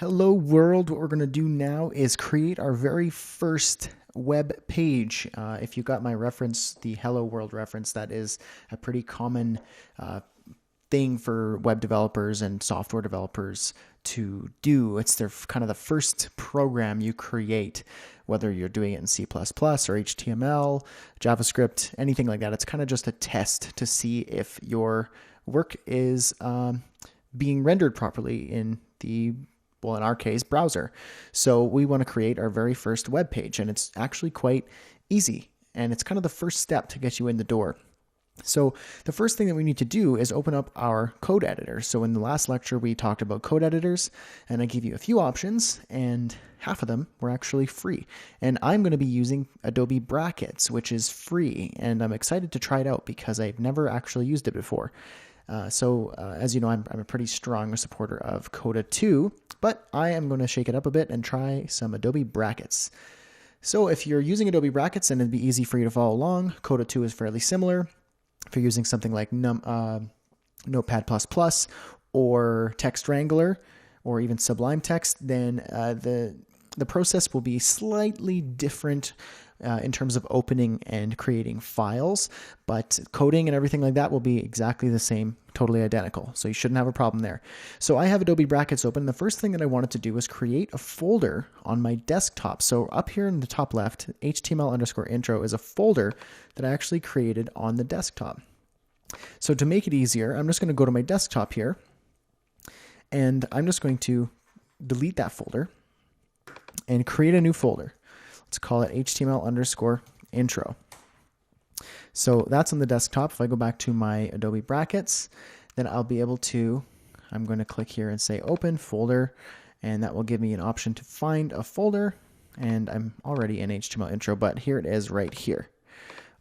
Hello world, what we're going to do now is create our very first web page. If you got my reference, the Hello World reference, that is a pretty common thing for web developers and software developers to do. It's their kind of the first program you create, whether you're doing it in C++ or HTML, JavaScript, anything like that. It's kind of just a test to see if your work is being rendered properly in the, well, in our case, browser. So we want to create our very first web page, and it's actually quite easy, and it's kind of the first step to get you in the door. So the first thing that we need to do is open up our code editor. So in the last lecture, we talked about code editors, and I gave you a few options, and half of them were actually free. And I'm going to be using Adobe Brackets, which is free, and I'm excited to try it out because I've never actually used it before. As you know, I'm a pretty strong supporter of Coda 2, but I am going to shake it up a bit and try some Adobe Brackets. So if you're using Adobe Brackets, then it'd be easy for you to follow along. Coda 2 is fairly similar. If you're using something like Notepad++ or Text Wrangler or even Sublime Text, then the process will be slightly different in terms of opening and creating files, but coding and everything like that will be exactly the same, totally identical. So you shouldn't have a problem there. So I have Adobe Brackets open. The first thing that I wanted to do was create a folder on my desktop. So up here in the top left, HTML_intro is a folder that I actually created on the desktop. So to make it easier, I'm just going to go to my desktop here, and I'm just going to delete that folder and create a new folder. Let's call it HTML_intro. So that's on the desktop. If I go back to my Adobe Brackets, then I'll be able to, I'm going to click here and say open folder, and that will give me an option to find a folder, and I'm already in HTML intro, but here it is right here.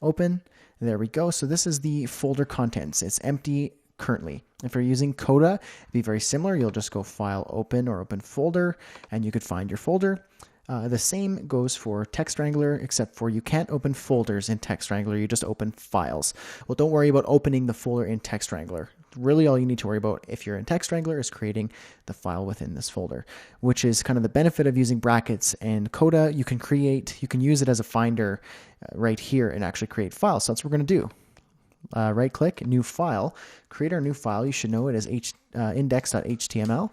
Open, there we go. So this is the folder contents. It's empty currently. If you're using Coda, it'd be very similar. You'll just go File, Open, or Open Folder, and you could find your folder. The same goes for Text Wrangler, except for you can't open folders in Text Wrangler, you just open files. Well, don't worry about opening the folder in Text Wrangler. Really all you need to worry about if you're in Text Wrangler is creating the file within this folder, which is kind of the benefit of using Brackets and Coda. You can use it as a finder right here and actually create files. So that's what we're going to do. Right click, new file, create our new file. You should know it as index.html.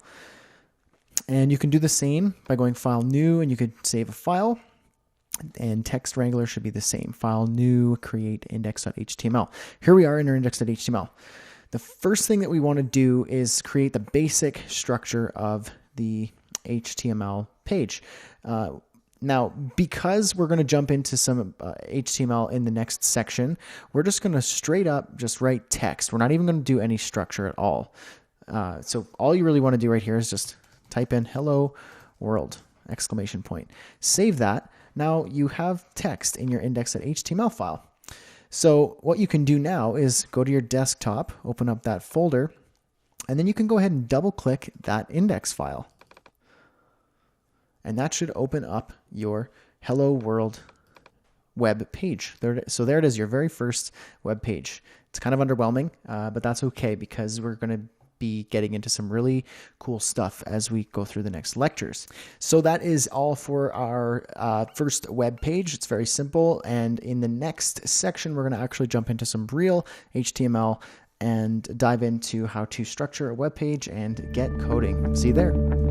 And you can do the same by going File, New, and you could save a file. And Text Wrangler should be the same. File, New, create index.html. Here we are in our index.html. The first thing that we want to do is create the basic structure of the HTML page. Now, because we're going to jump into some HTML in the next section, we're just going to straight up just write text. We're not even going to do any structure at all. So all you really want to do right here is just type in hello world, ! Save that. Now you have text in your index.html file. So what you can do now is go to your desktop, open up that folder, and then you can go ahead and double click that index file. And that should open up your hello world web page. So there it is, your very first web page. It's kind of underwhelming, but that's okay because we're going to be getting into some really cool stuff as we go through the next lectures. So that is all for our first web page. It's very simple. And in the next section, we're going to actually jump into some real HTML and dive into how to structure a web page and get coding. See you there.